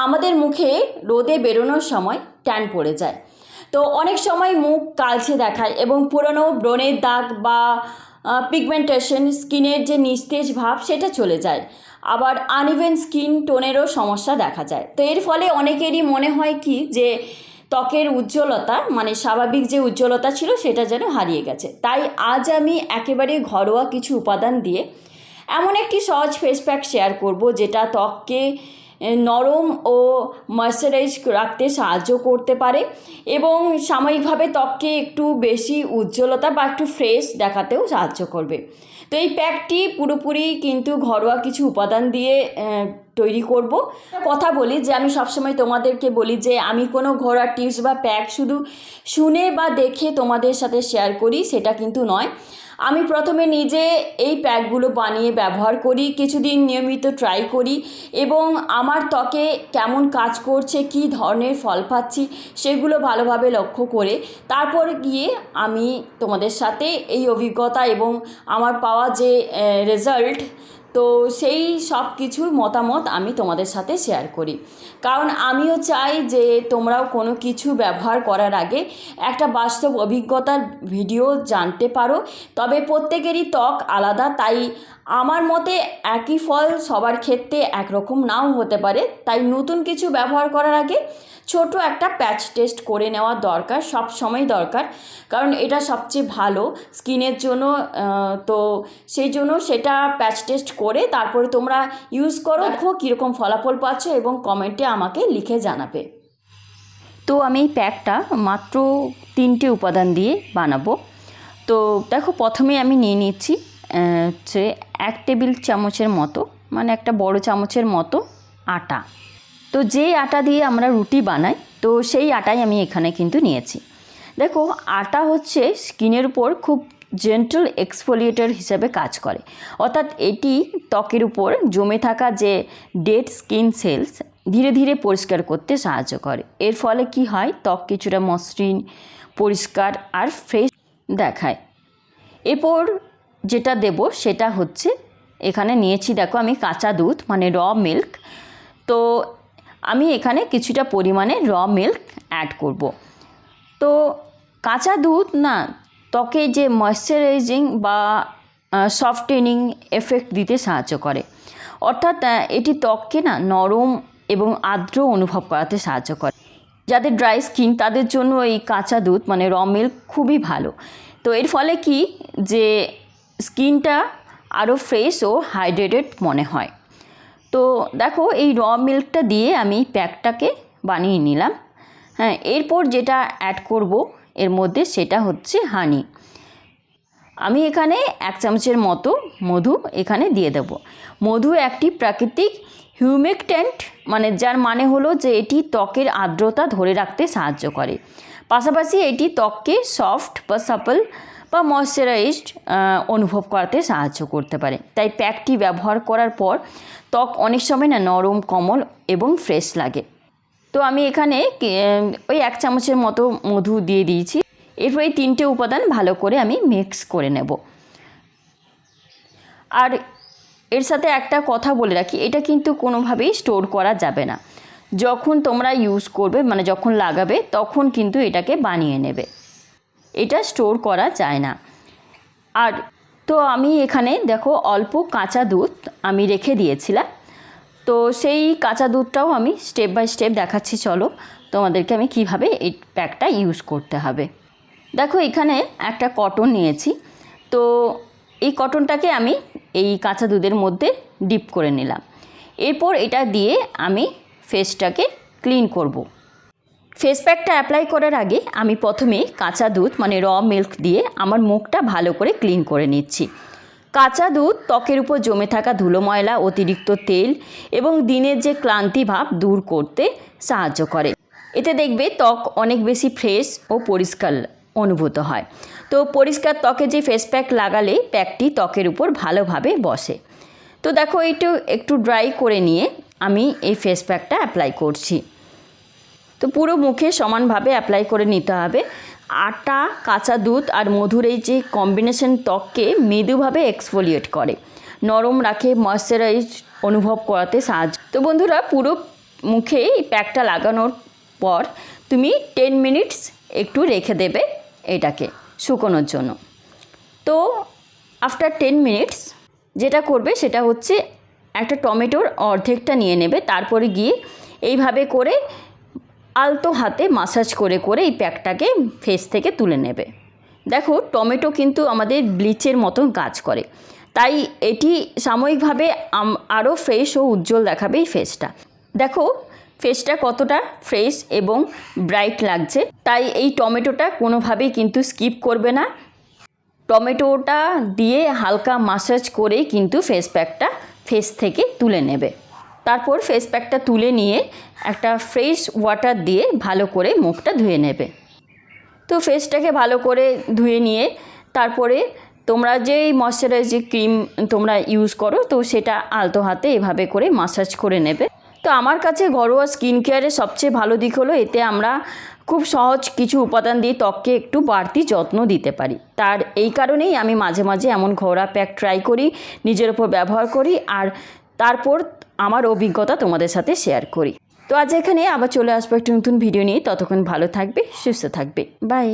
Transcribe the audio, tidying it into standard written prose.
আমাদের মুখে রোদে বেরোনোর সময় ট্যান পড়ে যায়। তো অনেক সময় মুখ কালচে দেখায় এবং পুরনো ব্রণের দাগ বা পিগমেন্টেশন, স্কিনের যে নিস্তেজ ভাব সেটা চলে যায়। আবার আনইভেন স্কিন টোনেরও সমস্যা দেখা যায়। তো এর ফলে অনেকেরই মনে হয় কি যে ত্বকের উজ্জ্বলতা মানে স্বাভাবিক যে উজ্জ্বলতা ছিল সেটা যেন হারিয়ে গেছে। তাই আজ আমি একেবারে ঘরোয়া কিছু উপাদান দিয়ে এমন একটি সহজ ফেস প্যাক শেয়ার করব যেটা ত্বককে নরম ও ময়েশ্চারাইজ রাখতে সাহায্য করতে পারে এবং সাময়িকভাবে ত্বককে একটু বেশি উজ্জ্বলতা বা একটু ফ্রেশ দেখাতেও সাহায্য করবে। তো এই প্যাকটি পুরোপুরি কিন্তু ঘরোয়া কিছু উপাদান দিয়ে তৈরি করব। কথা বলি যে আমি সবসময় তোমাদেরকে বলি যে আমি কোনো ঘরোয়া টিপস বা প্যাক শুধু শুনে বা দেখে তোমাদের সাথে শেয়ার করি, সেটা কিন্তু নয়। আমি প্রথমে নিজে এই প্যাকগুলো বানিয়ে ব্যবহার করি, কিছুদিন নিয়মিত ট্রাই করি এবং আমার ত্বকে কেমন কাজ করছে, কী ধরনের ফল পাচ্ছি সেগুলো ভালোভাবে লক্ষ্য করে তারপর গিয়ে আমি তোমাদের সাথে এই অভিজ্ঞতা এবং আমার পাওয়া যে রেজাল্ট, তো সেই সব কিছুর মতামত আমি তোমাদের সাথে শেয়ার করি। কারণ আমিও চাই যে তোমরাও কোনো কিছু ব্যবহার করার আগে একটা বাস্তব অভিজ্ঞতার ভিডিও জানতে পারো। তবে প্রত্যেকেরই ত্বক আলাদা, তাই আমার মতে একই ফল সবার ক্ষেত্রে একরকম নাও হতে পারে। তাই নতুন কিছু ব্যবহার করার আগে ছোট একটা প্যাচ টেস্ট করে নেওয়া দরকার, সব সময় দরকার, কারণ এটা সবচেয়ে ভালো স্কিনের জন্য। তো সেই জন্য সেটা প্যাচ টেস্ট করে তারপরে তোমরা ইউজ করো, দেখো কীরকম ফলাফল পাচ্ছ এবং কমেন্টে আমাকে লিখে জানাবে। তো আমি এই প্যাকটা মাত্র 3টে উপাদান দিয়ে বানাবো। তো দেখো প্রথমে আমি নিয়ে নিচ্ছি হচ্ছে 1 টেবিল চামচের মতো, মানে একটা বড় চামচের মতো আটা। তো যে আটা দিয়ে আমরা রুটি বানাই তো সেই আটাই আমি এখানে কিন্তু নিয়েছি। দেখো আটা হচ্ছে স্কিনের উপর খুব জেন্টল এক্সফোলিয়েটর হিসেবে কাজ করে, অর্থাৎ এটি ত্বকের উপর জমে থাকা যে ডেড স্কিন সেলস ধীরে ধীরে পরিষ্কার করতে সাহায্য করে। এর ফলে কি হয়, ত্বক কিছুটা মসৃণ, পরিষ্কার আর ফ্রেশ দেখায়। এরপর যেটা দেব সেটা হচ্ছে এখানে নিয়েছি, দেখো আমি কাঁচা দুধ মানে র মিল্ক। তো আমি এখানে কিছুটা পরিমাণে র মিল্ক অ্যাড করব। তো কাঁচা দুধ না ত্বকে যে ময়েশ্চারাইজিং বা সফটেনিং এফেক্ট দিতে সাহায্য করে, অর্থাৎ এটি ত্বককে না নরম এবং আর্দ্র অনুভব করাতে সাহায্য করে। যাদের ড্রাই স্কিন তাদের জন্য এই কাঁচা দুধ মানে র মিল্ক খুবই ভালো। তো এর ফলে কি যে স্কিনটা আরও ফ্রেশ ও হাইড্রেটেড মনে হয়। তো দেখো এই র মিল্কটা দিয়ে আমি প্যাকটাকে বানিয়ে নিলাম। হ্যাঁ, এরপর যেটা অ্যাড করব এর মধ্যে সেটা হচ্ছে হানি। আমি এখানে 1 চামচের মতো মধু এখানে দিয়ে দেব। মধু একটি প্রাকৃতিক হিউমেকট্যান্ট, মানে যার মানে হলো যে এটি ত্বকের আর্দ্রতা ধরে রাখতে সাহায্য করে। পাশাপাশি এটি ত্বককে সফট বা সাপল বা ময়েশ্চারাইজড অনুভব করাতে সাহায্য করতে পারে। তাই প্যাকটি ব্যবহার করার পর ত্বক অনেক সময় না নরম, কোমল এবং ফ্রেশ লাগে। তো আমি এখানে ওই 1 চামচের মতো মধু দিয়ে দিয়েছি। এরপর এই 3টে উপাদান ভালো করে আমি মিক্স করে নেব। আর এর সাথে একটা কথা বলে রাখি, এটা কিন্তু কোনোভাবেই স্টোর করা যাবে না। যখন তোমরা ইউজ করবে মানে যখন লাগাবে তখন কিন্তু এটাকে বানিয়ে নেবে, এটা স্টোর করা যায় না। আর তো আমি এখানে দেখো অল্প কাঁচা দুধ আমি রেখে দিয়েছিলাম, তো সেই কাঁচা দুধটাও আমি স্টেপ বাই স্টেপ দেখাচ্ছি, চলো তোমাদেরকে আমি কিভাবে এই প্যাকটা ইউজ করতে হবে। দেখো এখানে একটা কটন নিয়েছি, তো এই কটনটাকে আমি এই কাঁচা দুধের মধ্যে ডিপ করে নিলাম। এরপর এটা দিয়ে আমি ফেসটাকে ক্লিন করব। ফেস প্যাকটা অ্যাপ্লাই করার আগে আমি প্রথমে কাঁচা দুধ মানে র মিল্ক দিয়ে আমার মুখটা ভালো করে ক্লিন করে নিচ্ছি। কাঁচা দুধ ত্বকের উপর জমে থাকা ধুলো, ময়লা, অতিরিক্ত তেল এবং দিনের যে ক্লান্তি ভাব দূর করতে সাহায্য করে। এতে দেখবে ত্বক অনেক বেশি ফ্রেশ ও পরিষ্কার অনুভূত হয়। তো পরিষ্কার ত্বকে যে ফেস প্যাক লাগালে প্যাকটি ত্বকের উপর ভালোভাবে বসে। তো দেখো একটু ড্রাই করে নিয়ে আমি এই ফেস প্যাকটা অ্যাপ্লাই করছি। তো পুরো মুখে সমানভাবে অ্যাপ্লাই করে নিতে হবে। আটা, কাঁচা দুধ আর মধুর এই যে কম্বিনেশন ত্বককে মৃদুভাবে এক্সফোলিয়েট করে, নরম রাখে, ময়েশ্চারাইজ অনুভব করাতে সাহায্য। তো বন্ধুরা পুরো মুখে এই প্যাকটা লাগানোর পর তুমি 10 মিনিটস একটু রেখে দেবে এটাকে শুকোনোর জন্য। তো আফটার 10 মিনিটস যেটা করবে সেটা হচ্ছে একটা টমেটোর অর্ধেকটা নিয়ে নেবে, তারপরে গিয়ে এইভাবে করে আলতো হাতে মাসাজ করে করে এই প্যাকটাকে ফেস থেকে তুলে নেবে। দেখো টমেটো কিন্তু আমাদের ব্লিচের মতো কাজ করে, তাই এটি সাময়িকভাবে আরও ফ্রেশ ও উজ্জ্বল দেখাবে এই ফেসটা। দেখো ফেসটা কতটা ফ্রেশ এবং ব্রাইট লাগছে, তাই এই টমেটোটা কোনোভাবেই কিন্তু স্কিপ করবে না। টমেটোটা দিয়ে হালকা মাসাজ করেই কিন্তু ফেস প্যাকটা ফেস থেকে তুলে নেবে। তারপর ফেস প্যাকটা তুলে নিয়ে একটা ফ্রেশ ওয়াটার দিয়ে ভালো করে মুখটা ধুয়ে নেবে। তো ফেসটাকে ভালো করে ধুয়ে নিয়ে তারপরে তোমরা যেই ময়শ্চারাইজিং ক্রিম তোমরা ইউজ করো তো সেটা আলতো হাতে এভাবে করে মাসাজ করে নেবে। তো আমার কাছে ঘরোয়া স্কিন কেয়ারের সবচেয়ে ভালো দিক হলো এতে আমরা খুব সহজ কিছু উপাদান দিয়ে ত্বককে একটু বাড়তি যত্ন দিতে পারি। তার এই কারণেই আমি মাঝে মাঝে এমন ঘরোয়া প্যাক ট্রাই করি, নিজের ওপর ব্যবহার করি, আর তারপর আমার অভিজ্ঞতা তোমাদের সাথে শেয়ার করি। তো আজ এখানে আবার চলে আসবো একটা নতুন ভিডিও নিয়ে। ততক্ষণ ভালো থাকবে, সুস্থ থাকবে, বাই।